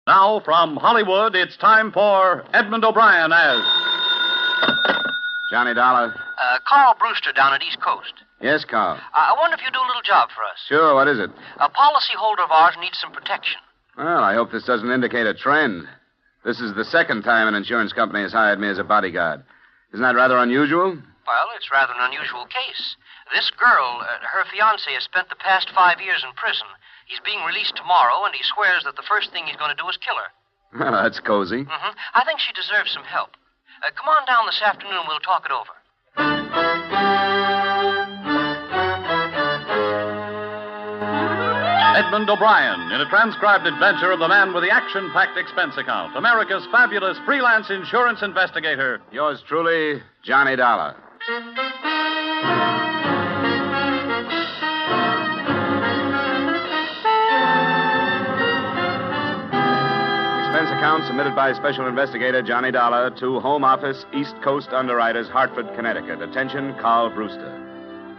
Now, from Hollywood, it's time for Edmund O'Brien as... Johnny Dollar. Carl Brewster down at East Coast. Yes, Carl. I wonder if you'd do a little job for us. Sure, what is it? A policyholder of ours needs some protection. Well, I hope this doesn't indicate a trend. This is the second time an insurance company has hired me as a bodyguard. Isn't that rather unusual? Well, it's rather an unusual case. This girl, her fiancé, has spent the past 5 years in prison. He's being released tomorrow, and he swears that the first thing he's going to do is kill her. Well, that's cozy. Mm-hmm. I think she deserves some help. Come on down this afternoon. We'll talk it over. Edmund O'Brien in a transcribed adventure of the man with the action-packed expense account, America's fabulous freelance insurance investigator. Yours truly, Johnny Dollar. Expense account submitted by Special Investigator Johnny Dollar to Home Office, East Coast Underwriters, Hartford, Connecticut. Attention, Carl Brewster.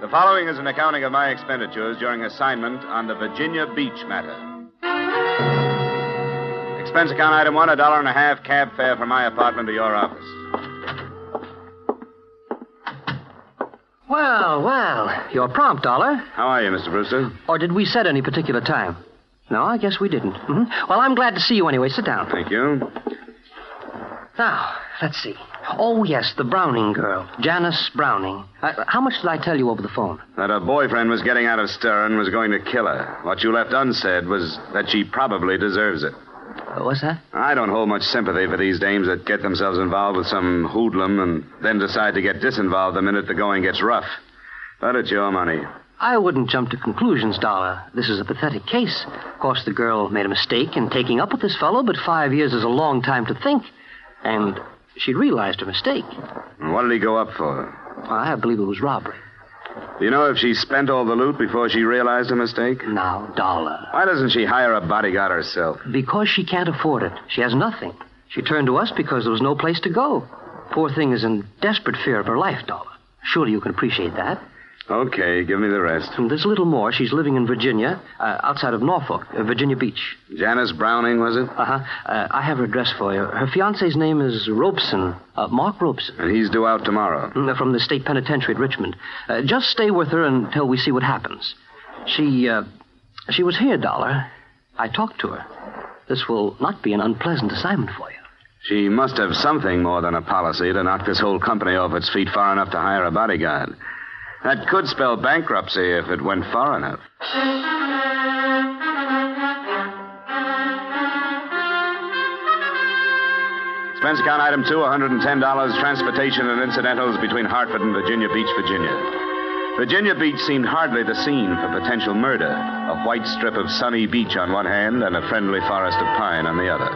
The following is an accounting of my expenditures during assignment on the Virginia Beach matter. Expense account item 1, $1.50 cab fare from my apartment to your office. Well, you're prompt, Dollar. How are you, Mr. Brewster? Or did we set any particular time? No, I guess we didn't. Mm-hmm. Well, I'm glad to see you anyway. Sit down. Thank you. Now, let's see. Oh, yes, the Browning girl, Janice Browning. How much did I tell you over the phone? That her boyfriend was getting out of stir and was going to kill her. What you left unsaid was that she probably deserves it. What's that? I don't hold much sympathy for these dames that get themselves involved with some hoodlum and then decide to get disinvolved the minute the going gets rough. But it's your money. I wouldn't jump to conclusions, Dollar. This is a pathetic case. Of course, the girl made a mistake in taking up with this fellow, but 5 years is a long time to think. And she'd realized her mistake. What did he go up for? I believe it was robbery. Do you know if she spent all the loot before she realized her mistake? Now, Dollar. Why doesn't she hire a bodyguard herself? Because she can't afford it. She has nothing. She turned to us because there was no place to go. Poor thing is in desperate fear of her life, Dollar. Surely you can appreciate that. Okay, give me the rest. And there's a little more. She's living in Virginia, outside of Norfolk, Virginia Beach. Janice Browning, was it? I have her address for you. Her fiancé's name is Robeson, Mark Robeson. And he's due out tomorrow. From the state penitentiary at Richmond. Just stay with her until we see what happens. She was here, Dollar. I talked to her. This will not be an unpleasant assignment for you. She must have something more than a policy to knock this whole company off its feet far enough to hire a bodyguard. That could spell bankruptcy if it went far enough. Expense account item 2, $110, transportation and incidentals between Hartford and Virginia Beach, Virginia. Virginia Beach seemed hardly the scene for potential murder. A white strip of sunny beach on one hand and a friendly forest of pine on the other.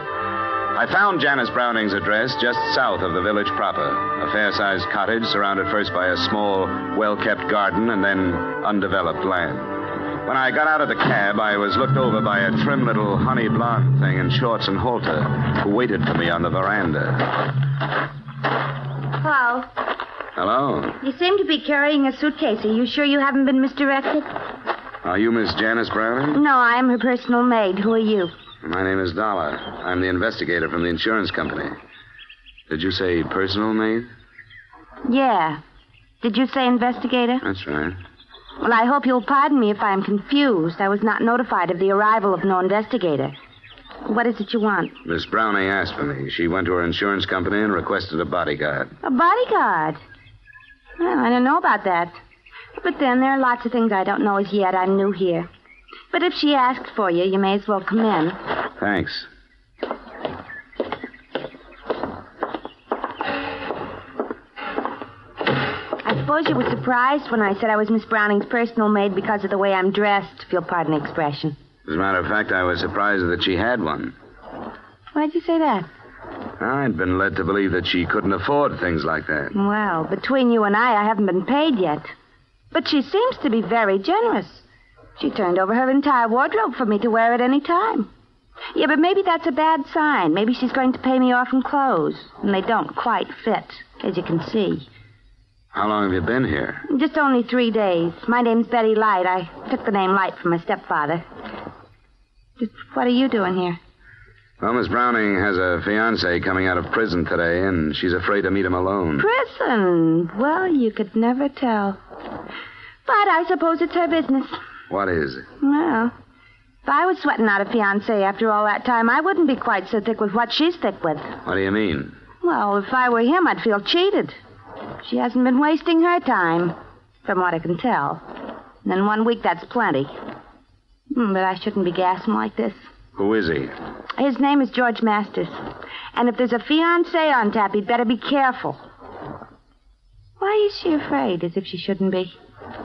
I found Janice Browning's address just south of the village proper. A fair-sized cottage surrounded first by a small, well-kept garden and then undeveloped land. When I got out of the cab, I was looked over by a trim little honey blonde thing in shorts and halter who waited for me on the veranda. Hello. Hello. You seem to be carrying a suitcase. Are you sure you haven't been misdirected? Are you Miss Janice Browning? No, I am her personal maid. Who are you? My name is Dollar. I'm the investigator from the insurance company. Did you say personal maid? Yeah. Did you say investigator? That's right. Well, I hope you'll pardon me if I'm confused. I was not notified of the arrival of no investigator. What is it you want? Miss Browning asked for me. She went to her insurance company and requested a bodyguard. A bodyguard? Well, I don't know about that. But then there are lots of things I don't know as yet. I'm new here. But if she asks for you, you may as well come in. Thanks. I suppose you were surprised when I said I was Miss Browning's personal maid because of the way I'm dressed, if you'll pardon the expression. As a matter of fact, I was surprised that she had one. Why'd you say that? I'd been led to believe that she couldn't afford things like that. Well, between you and I haven't been paid yet. But she seems to be very generous. She turned over her entire wardrobe for me to wear at any time. Yeah, but maybe that's a bad sign. Maybe she's going to pay me off in clothes, and they don't quite fit, as you can see. How long have you been here? Just only 3 days. My name's Betty Light. I took the name Light from my stepfather. Just what are you doing here? Well, Miss Browning has a fiancé coming out of prison today, and she's afraid to meet him alone. Prison? Well, you could never tell. But I suppose it's her business. What is? Well, if I was sweating out a fiancé after all that time, I wouldn't be quite so thick with what she's thick with. What do you mean? Well, if I were him, I'd feel cheated. She hasn't been wasting her time, from what I can tell. And in 1 week, that's plenty. But I shouldn't be gassing like this. Who is he? His name is George Masters. And if there's a fiancé on tap, he'd better be careful. Why is she afraid, as if she shouldn't be?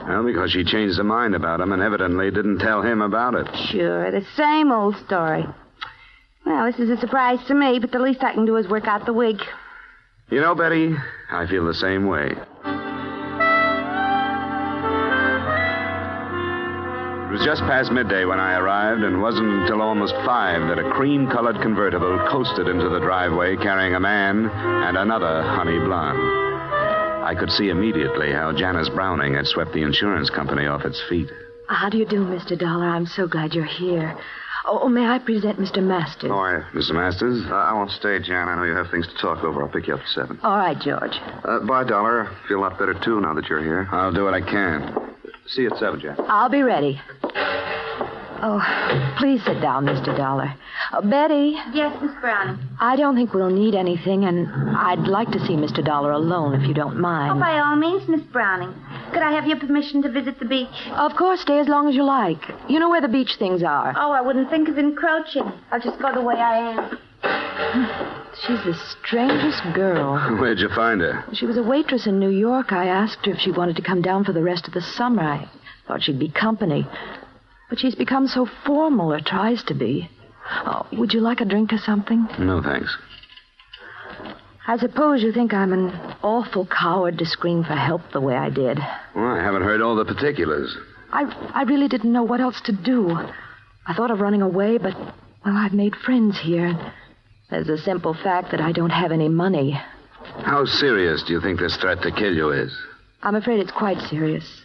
Well, because she changed her mind about him and evidently didn't tell him about it. Sure, the same old story. Well, this is a surprise to me, but the least I can do is work out the wig. You know, Betty, I feel the same way. It was just past midday when I arrived, and wasn't until almost 5 that a cream-colored convertible coasted into the driveway carrying a man and another honey blonde. I could see immediately how Janice Browning had swept the insurance company off its feet. How do you do, Mr. Dollar? I'm so glad you're here. Oh, may I present Mr. Masters? How are you? Mr. Masters? I won't stay, Jan. I know you have things to talk over. I'll pick you up at 7. All right, George. Bye, Dollar. Feel a lot better, too, now that you're here. I'll do what I can. See you at 7, Jan. I'll be ready. Oh, please sit down, Mr. Dollar. Betty. Yes, Miss Browning. I don't think we'll need anything, and I'd like to see Mr. Dollar alone, if you don't mind. Oh, by all means, Miss Browning. Could I have your permission to visit the beach? Of course, stay as long as you like. You know where the beach things are. Oh, I wouldn't think of encroaching. I'll just go the way I am. She's the strangest girl. Where'd you find her? She was a waitress in New York. I asked her if she wanted to come down for the rest of the summer. I thought she'd be company. But she's become so formal, or tries to be. Oh, would you like a drink or something? No, thanks. I suppose you think I'm an awful coward to scream for help the way I did. Well, I haven't heard all the particulars. I really didn't know what else to do. I thought of running away, but, well, I've made friends here. There's the simple fact that I don't have any money. How serious do you think this threat to kill you is? I'm afraid it's quite serious.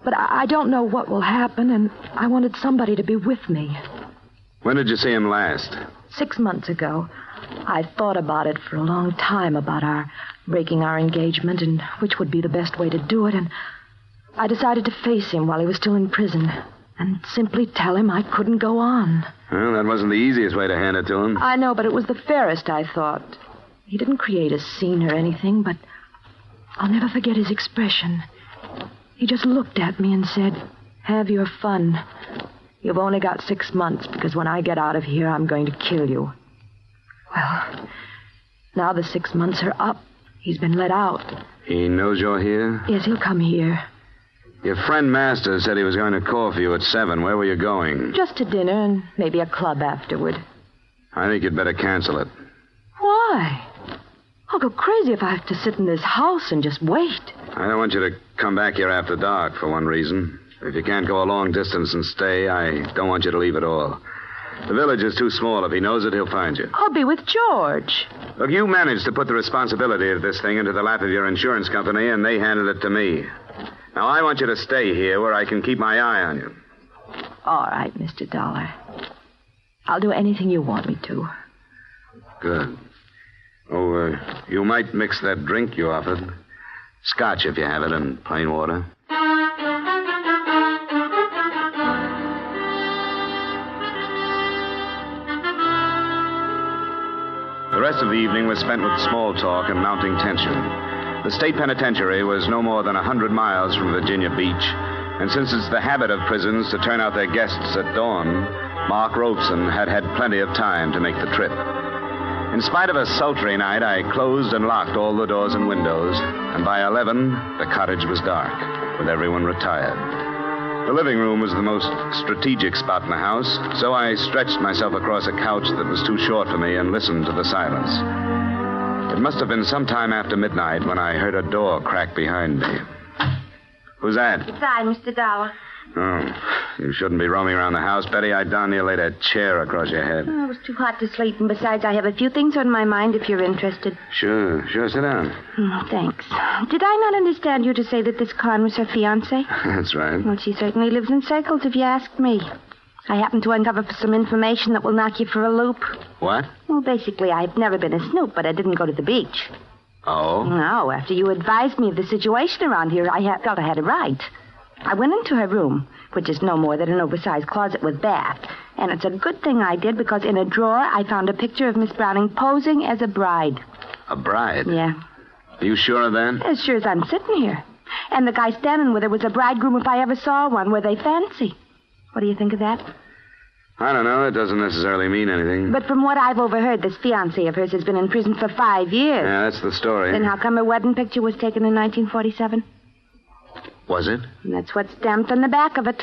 But I don't know what will happen, and I wanted somebody to be with me. When did you see him last? 6 months ago. I thought about it for a long time, about our breaking our engagement and which would be the best way to do it, and I decided to face him while he was still in prison and simply tell him I couldn't go on. Well, that wasn't the easiest way to hand it to him. I know, but it was the fairest, I thought. He didn't create a scene or anything, but I'll never forget his expression. He just looked at me and said, "Have your fun. You've only got 6 months, because when I get out of here, I'm going to kill you." Well, now the 6 months are up. He's been let out. He knows you're here? Yes, he'll come here. Your friend Masters said he was going to call for you at 7. Where were you going? Just to dinner and maybe a club afterward. I think you'd better cancel it. Why? I'll go crazy if I have to sit in this house and just wait. I don't want you to come back here after dark, for one reason. If you can't go a long distance and stay, I don't want you to leave at all. The village is too small. If he knows it, he'll find you. I'll be with George. Look, you managed to put the responsibility of this thing into the lap of your insurance company, and they handed it to me. Now, I want you to stay here where I can keep my eye on you. All right, Mr. Dollar. I'll do anything you want me to. Good. Oh, you might mix that drink you offered. Scotch, if you have it, and plain water. The rest of the evening was spent with small talk and mounting tension. The state penitentiary was no more than 100 miles from Virginia Beach, and since it's the habit of prisons to turn out their guests at dawn, Mark Robeson had had plenty of time to make the trip. In spite of a sultry night, I closed and locked all the doors and windows, and by 11, the cottage was dark, with everyone retired. The living room was the most strategic spot in the house, so I stretched myself across a couch that was too short for me and listened to the silence. It must have been some time after midnight when I heard a door crack behind me. Who's that? It's I, Mr. Dollar. Oh, you shouldn't be roaming around the house, Betty. I darn near laid a chair across your head. Oh, it was too hot to sleep, and besides, I have a few things on my mind if you're interested. Sure, sit down. Thanks. Did I not understand you to say that this Con was her fiancé? That's right. Well, she certainly lives in circles, if you ask me. I happened to uncover some information that will knock you for a loop. What? Well, basically, I've never been a snoop, but I didn't go to the beach. Oh? No, after you advised me of the situation around here, I felt I had a right. I went into her room, which is no more than an oversized closet with bath. And it's a good thing I did, because in a drawer, I found a picture of Miss Browning posing as a bride. A bride? Yeah. Are you sure of that? As sure as I'm sitting here. And the guy standing with her was a bridegroom if I ever saw one. Were they fancy? What do you think of that? I don't know. It doesn't necessarily mean anything. But from what I've overheard, this fiancé of hers has been in prison for 5 years. Yeah, that's the story. Then how come her wedding picture was taken in 1947? Was it? And that's what's stamped on the back of it.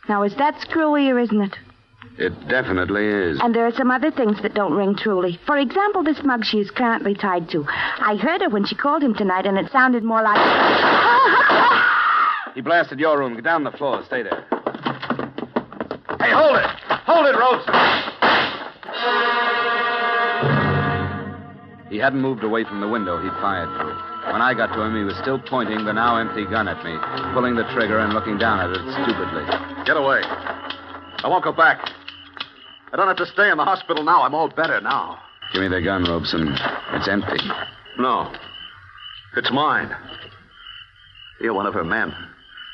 Now, is that screwy or isn't it? It definitely is. And there are some other things that don't ring truly. For example, this mug she is currently tied to. I heard her when she called him tonight, and it sounded more like... He blasted your room. Get down on the floor. Stay there. Hey, hold it! Hold it, Robson! He hadn't moved away from the window he'd fired through. When I got to him, he was still pointing the now empty gun at me, pulling the trigger and looking down at it stupidly. Get away. I won't go back. I don't have to stay in the hospital now. I'm all better now. Give me the gun, Robeson. It's empty. No. It's mine. You're one of her men.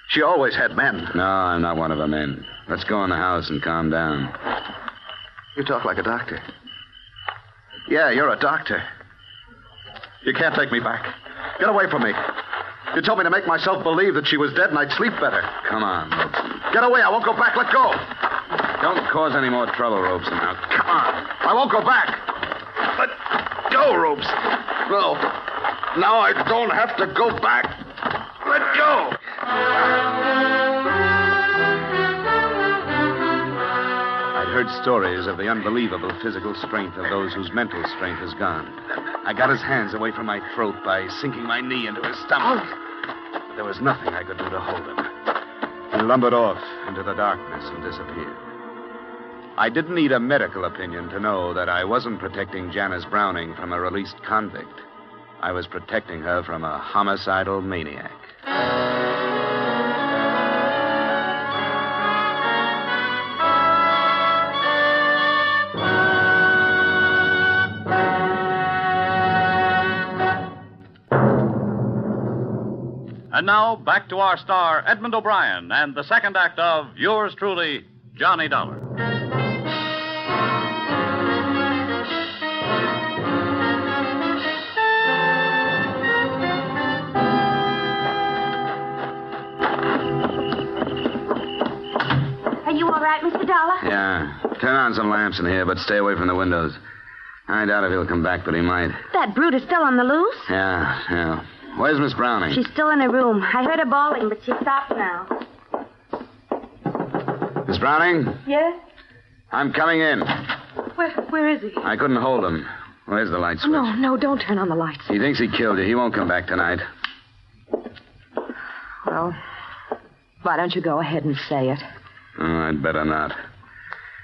She always had men. No, I'm not one of her men. Let's go in the house and calm down. You talk like a doctor. Yeah, you're a doctor. You can't take me back. Get away from me. You told me to make myself believe that she was dead and I'd sleep better. Come on, Robeson. Get away. I won't go back. Let go. Don't cause any more trouble, Robeson. Now, Come on. I won't go back. Let go, Ropes. No. Now I don't have to go back. Let go. I'd heard stories of the unbelievable physical strength of those whose mental strength is gone. I got his hands away from my throat by sinking my knee into his stomach. But there was nothing I could do to hold him. He lumbered off into the darkness and disappeared. I didn't need a medical opinion to know that I wasn't protecting Janice Browning from a released convict. I was protecting her from a homicidal maniac. And now, back to our star, Edmund O'Brien, and the second act of yours truly, Johnny Dollar. Are you all right, Mr. Dollar? Yeah. Turn on some lamps in here, but stay away from the windows. I doubt if he'll come back, but he might. That brute is still on the loose? Yeah. Where's Miss Browning? She's still in her room. I heard her bawling, but she stopped now. Miss Browning? Yes? I'm coming in. Where is he? I couldn't hold him. Where's the light switch? No, don't turn on the lights. He thinks he killed you. He won't come back tonight. Well, why don't you go ahead and say it? Oh, I'd better not.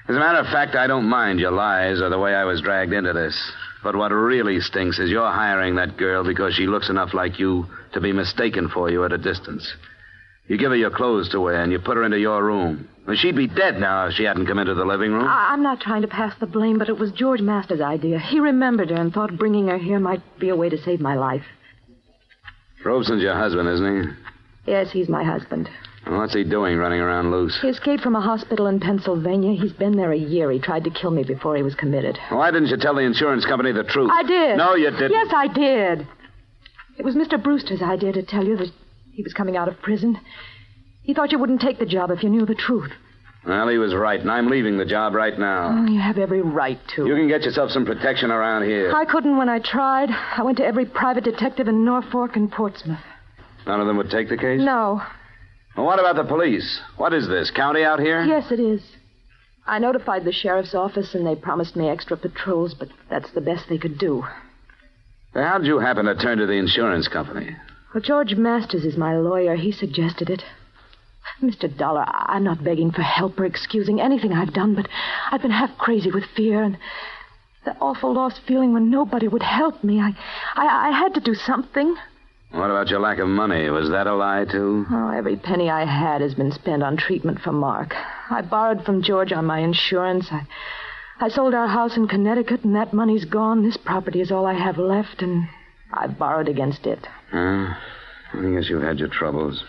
As a matter of fact, I don't mind your lies or the way I was dragged into this. But what really stinks is you're hiring that girl because she looks enough like you to be mistaken for you at a distance. You give her your clothes to wear and you put her into your room. Well, she'd be dead now if she hadn't come into the living room. I'm not trying to pass the blame, but it was George Masters' idea. He remembered her and thought bringing her here might be a way to save my life. Robeson's your husband, isn't he? Yes, he's my husband. Well, what's he doing running around loose? He escaped from a hospital in Pennsylvania. He's been there a year. He tried to kill me before he was committed. Why didn't you tell the insurance company the truth? I did. No, you didn't. Yes, I did. It was Mr. Brewster's idea to tell you that he was coming out of prison. He thought you wouldn't take the job if you knew the truth. Well, he was right, and I'm leaving the job right now. Oh, you have every right to. You can get yourself some protection around here. I couldn't when I tried. I went to every private detective in Norfolk and Portsmouth. None of them would take the case? No. Well, what about the police? What is this, county out here? Yes, it is. I notified the sheriff's office, and they promised me extra patrols, but that's the best they could do. How did you happen to turn to the insurance company? Well, George Masters is my lawyer. He suggested it. Mr. Dollar, I'm not begging for help or excusing anything I've done, but I've been half crazy with fear and the awful lost feeling when nobody would help me. I had to do something. What about your lack of money? Was that a lie, too? Oh, every penny I had has been spent on treatment for Mark. I borrowed from George on my insurance. I sold our house in Connecticut, and that money's gone. This property is all I have left, and I've borrowed against it. I guess you've had your troubles.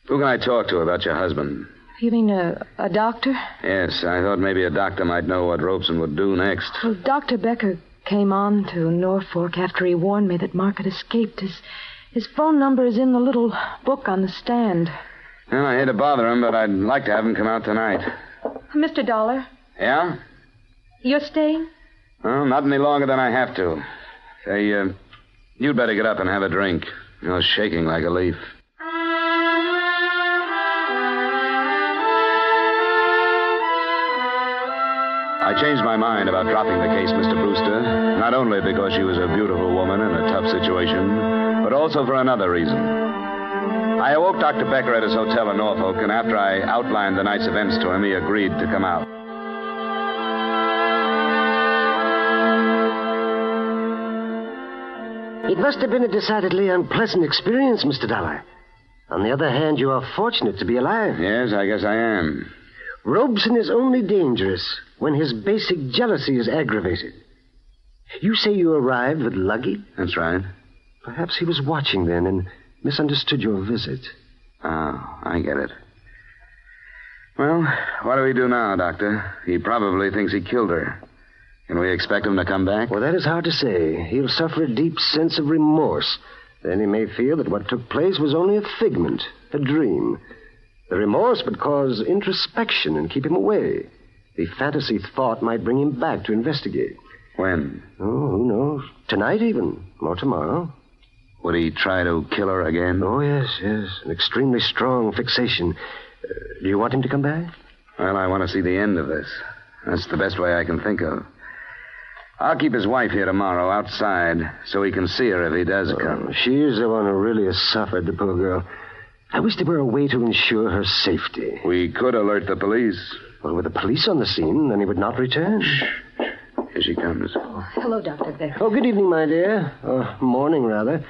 Who can I talk to about your husband? You mean a doctor? Yes, I thought maybe a doctor might know what Robeson would do next. Well, Dr. Becker came on to Norfolk after he warned me that Mark had escaped. His phone number is in the little book on the stand. Well, I hate to bother him, but I'd like to have him come out tonight. Mr. Dollar? Yeah? You're staying? Well, not any longer than I have to. Say, you'd better get up and have a drink. You're shaking like a leaf. I changed my mind about dropping the case, Mr. Brewster, not only because she was a beautiful woman in a tough situation, but also for another reason. I awoke Dr. Becker at his hotel in Norfolk, and after I outlined the night's events to him, he agreed to come out. It must have been a decidedly unpleasant experience, Mr. Dollar. On the other hand, you are fortunate to be alive. Yes, I guess I am. Robeson is only dangerous when his basic jealousy is aggravated. You say you arrived with luggage? That's right. Perhaps he was watching then and misunderstood your visit. Oh, I get it. Well, what do we do now, Doctor? He probably thinks he killed her. Can we expect him to come back? Well, that is hard to say. He'll suffer a deep sense of remorse. Then he may feel that what took place was only a figment, a dream. The remorse would cause introspection and keep him away. The fantasy thought might bring him back to investigate. When? Oh, who knows? Tonight even, or tomorrow. Would he try to kill her again? Oh, yes. An extremely strong fixation. Do you want him to come back? Well, I want to see the end of this. That's the best way I can think of. I'll keep his wife here tomorrow outside so he can see her if he does come. She's the one who really has suffered, the poor girl. I wish there were a way to ensure her safety. We could alert the police. Well, with the police on the scene, then he would not return. Shh. Here she comes. Oh, hello, Dr. Becker. Oh, good evening, my dear. Or morning, rather.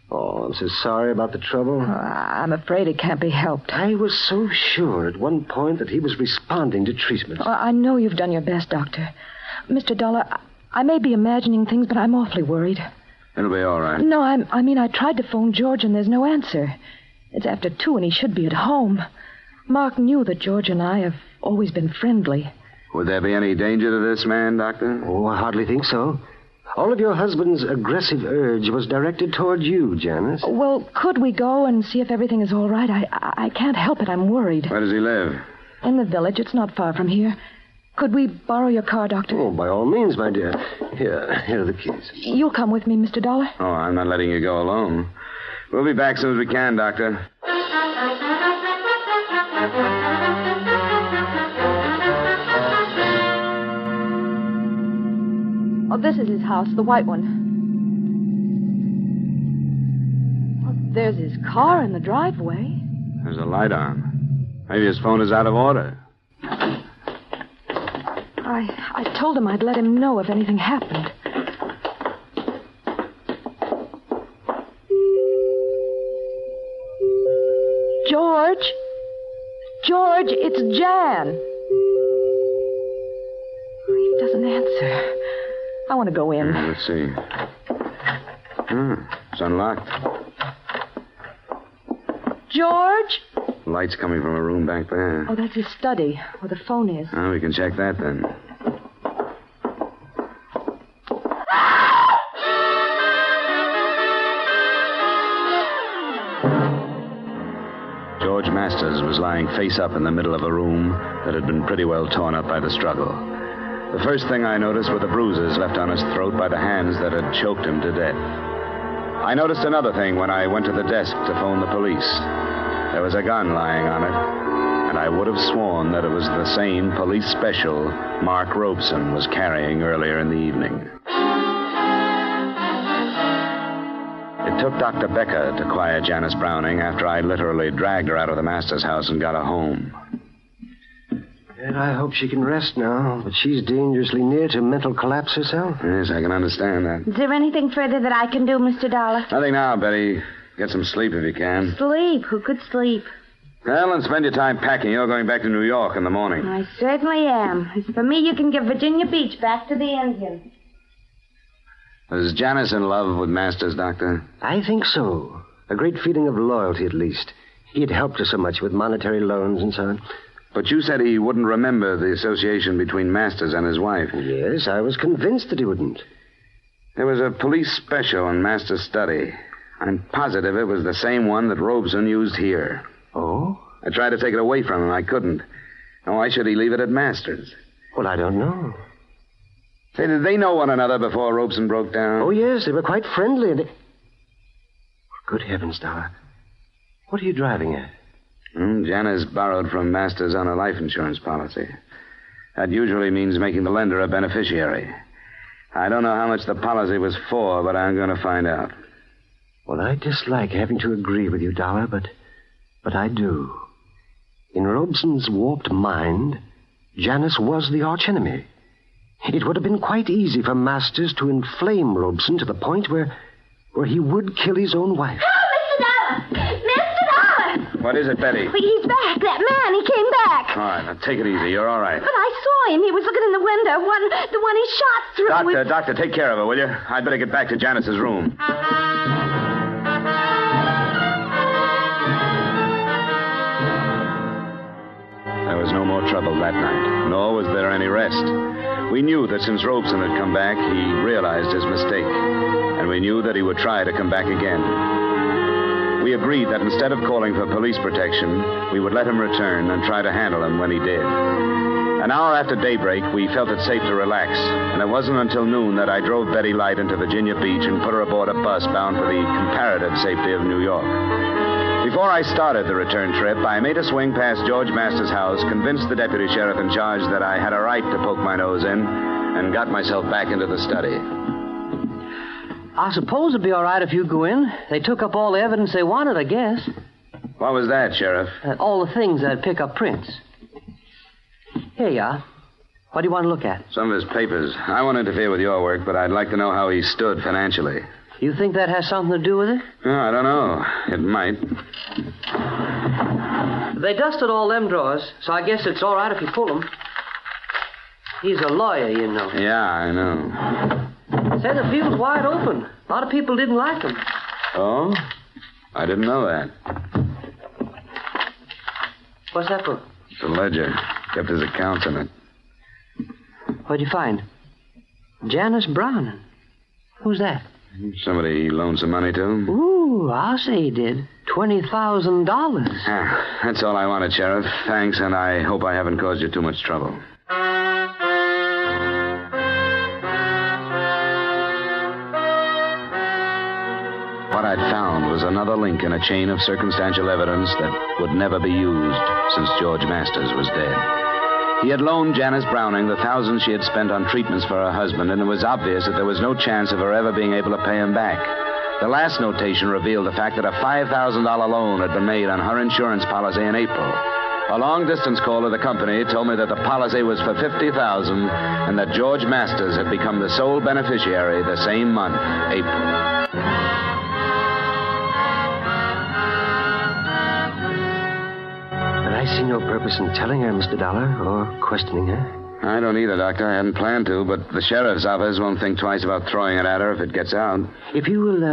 Oh, I'm so sorry about the trouble. I'm afraid it can't be helped. I was so sure at one point that he was responding to treatment. I know you've done your best, Doctor. Mr. Dollar, I may be imagining things, but I'm awfully worried. It'll be all right. No, I mean, I tried to phone George, and there's no answer. It's after 2, and he should be at home. Mark knew that George and I have always been friendly. Would there be any danger to this man, Doctor? Oh, I hardly think so. All of your husband's aggressive urge was directed toward you, Janice. Well, could we go and see if everything is all right? I can't help it. I'm worried. Where does he live? In the village. It's not far from here. Could we borrow your car, Doctor? Oh, by all means, my dear. Here are the keys. You'll come with me, Mr. Dollar? Oh, I'm not letting you go alone. We'll be back as soon as we can, Doctor. Oh, this is his house, the white one. Oh, there's his car in the driveway. There's a light on. Maybe his phone is out of order. I told him I'd let him know if anything happened. George? George, it's Jan. He doesn't answer. I want to go in. Let's see. It's unlocked. George? Light's coming from a room back there. Oh, that's his study, where the phone is. Oh, we can check that then. George Masters was lying face up in the middle of a room that had been pretty well torn up by the struggle. The first thing I noticed were the bruises left on his throat by the hands that had choked him to death. I noticed another thing when I went to the desk to phone the police. There was a gun lying on it, and I would have sworn that it was the same police special Mark Robeson was carrying earlier in the evening. It took Dr. Becker to quiet Janice Browning after I literally dragged her out of the Masters house and got her home. Yeah, Well, I hope she can rest now, but she's dangerously near to mental collapse herself. Yes, I can understand that. Is there anything further that I can do, Mr. Dollar? Nothing now, Betty. Get some sleep if you can. Sleep? Who could sleep? Well, and spend your time packing. You're going back to New York in the morning. I certainly am. As for me, you can give Virginia Beach back to the Indians. Was Janice in love with Masters, Doctor? I think so. A great feeling of loyalty, at least. He had helped her so much with monetary loans and so on. But you said he wouldn't remember the association between Masters and his wife. Yes, I was convinced that he wouldn't. There was a police special in Masters' study. I'm positive it was the same one that Robeson used here. Oh? I tried to take it away from him. I couldn't. Now, why should he leave it at Masters? Well, I don't know. Say, did they know one another before Robeson broke down? Oh, yes, they were quite friendly. Good heavens, Dollar. What are you driving at? Janice borrowed from Masters on a life insurance policy. That usually means making the lender a beneficiary. I don't know how much the policy was for, but I'm going to find out. Well, I dislike having to agree with you, Dollar, but I do. In Robeson's warped mind, Janice was the archenemy. It would have been quite easy for Masters to inflame Robeson to the point where he would kill his own wife. Oh, Mr. Dollar! Mr. Dollar! What is it, Betty? He's back. That man, he came back. All right, now take it easy. You're all right. But I saw him. He was looking in the window. The one he shot through. Doctor, take care of her, will you? I'd better get back to Janice's room. There was no more trouble that night, nor was there any rest. We knew that since Robeson had come back, he realized his mistake, and we knew that he would try to come back again. We agreed that instead of calling for police protection, we would let him return and try to handle him when he did. An hour after daybreak, we felt it safe to relax, and it wasn't until noon that I drove Betty Light into Virginia Beach and put her aboard a bus bound for the comparative safety of New York. Before I started the return trip, I made a swing past George Masters' house, convinced the deputy sheriff in charge that I had a right to poke my nose in, and got myself back into the study. I suppose it'd be all right if you go in. They took up all the evidence they wanted, I guess. What was that, Sheriff? All the things that'd pick up prints. Here you are. What do you want to look at? Some of his papers. I won't interfere with your work, but I'd like to know how he stood financially. You think that has something to do with it? Oh, I don't know. It might. They dusted all them drawers, so I guess it's all right if you pull them. He's a lawyer, you know. Yeah, I know. Say the field's wide open. A lot of people didn't like him. Oh? I didn't know that. What's that for? It's a ledger. Kept his accounts in it. What'd you find? Janice Browning. Who's that? Somebody he loaned some money to. Ooh, I'll say he did. $20,000. Ah, that's all I wanted, Sheriff. Thanks, and I hope I haven't caused you too much trouble. What I'd found was another link in a chain of circumstantial evidence that would never be used since George Masters was dead. He had loaned Janice Browning the thousands she had spent on treatments for her husband, and it was obvious that there was no chance of her ever being able to pay him back. The last notation revealed the fact that a $5,000 loan had been made on her insurance policy in April. A long-distance call to the company told me that the policy was for $50,000 and that George Masters had become the sole beneficiary the same month, April. I see no purpose in telling her, Mr. Dollar, or questioning her. I don't either, Doctor. I hadn't planned to, but the sheriff's office won't think twice about throwing it at her if it gets out. If you will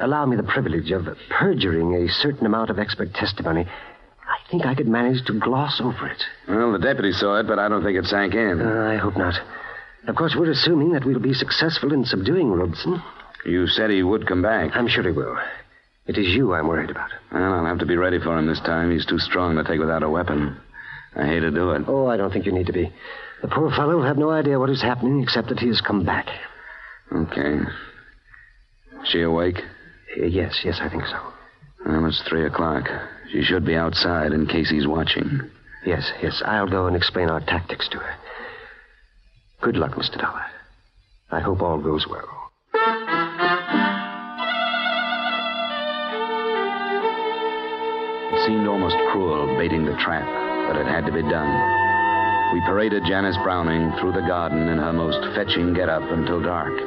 allow me the privilege of perjuring a certain amount of expert testimony, I think I could manage to gloss over it. Well, the deputy saw it, but I don't think it sank in. I hope not. Of course, we're assuming that we'll be successful in subduing Robeson. You said he would come back. I'm sure he will. It is you I'm worried about. Well, I'll have to be ready for him this time. He's too strong to take without a weapon. I hate to do it. Oh, I don't think you need to be. The poor fellow will have no idea what is happening except that he has come back. Okay. She awake? Yes, I think so. Well, it's 3:00. She should be outside in case he's watching. Yes, I'll go and explain our tactics to her. Good luck, Mr. Dollar. I hope all goes well. It seemed almost cruel baiting the trap, but it had to be done. We paraded Janice Browning through the garden in her most fetching get-up until dark,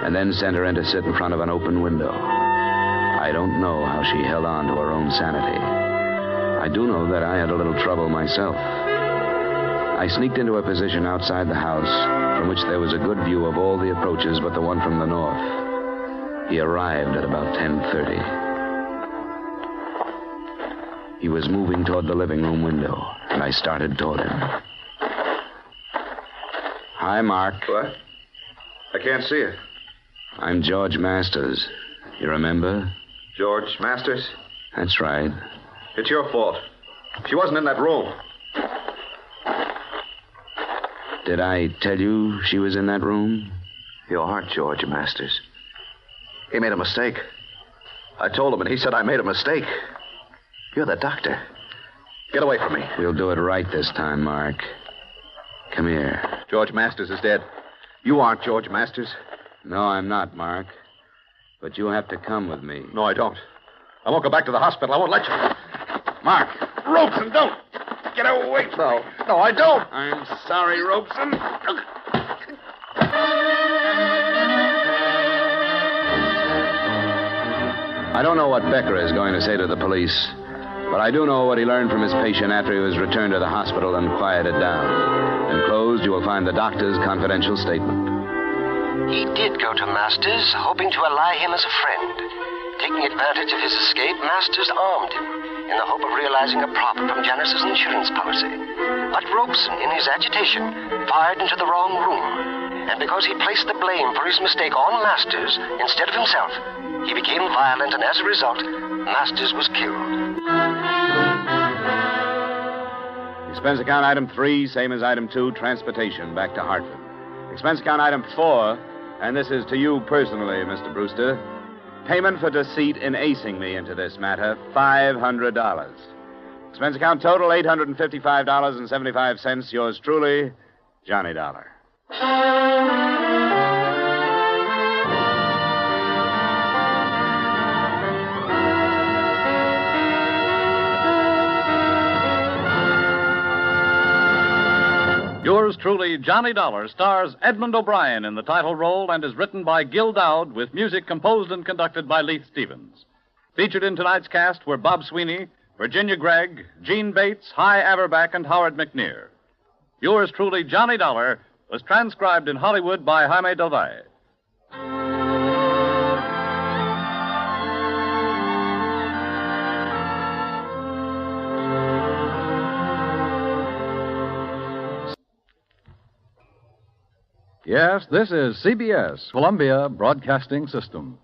and then sent her in to sit in front of an open window. I don't know how she held on to her own sanity. I do know that I had a little trouble myself. I sneaked into a position outside the house from which there was a good view of all the approaches but the one from the north. He arrived at about 10:30. He was moving toward the living room window, and I started toward him. Hi, Mark. What? I can't see you. I'm George Masters. You remember? George Masters? That's right. It's your fault. She wasn't in that room. Did I tell you she was in that room? You aren't George Masters. He made a mistake. I told him, and he said I made a mistake. You're the doctor. Get away from me. We'll do it right this time, Mark. Come here. George Masters is dead. You aren't George Masters. No, I'm not, Mark. But you have to come with me. No, I don't. I won't go back to the hospital. I won't let you. Mark! Robeson, don't! Get away. No, I don't. I'm sorry, Robeson. I don't know what Becker is going to say to the police, but I do know what he learned from his patient after he was returned to the hospital and quieted down. Enclosed, you will find the doctor's confidential statement. He did go to Masters, hoping to ally him as a friend. Taking advantage of his escape, Masters armed him in the hope of realizing a profit from Janice's insurance policy. But Robeson, in his agitation, fired into the wrong room. And because he placed the blame for his mistake on Masters instead of himself, he became violent, and as a result, Masters was killed. Expense account item 3, same as item 2, transportation back to Hartford. Expense account item 4, and this is to you personally, Mr. Brewster. Payment for deceit in acing me into this matter, $500. Expense account total, $855.75. Yours truly, Johnny Dollar. Yours truly, Johnny Dollar, stars Edmund O'Brien in the title role and is written by Gil Dowd with music composed and conducted by Leith Stevens. Featured in tonight's cast were Bob Sweeney, Virginia Gregg, Gene Bates, Hy Averback, and Howard McNear. Yours truly, Johnny Dollar, was transcribed in Hollywood by Jaime Del Valle. Yes, this is CBS, Columbia Broadcasting System.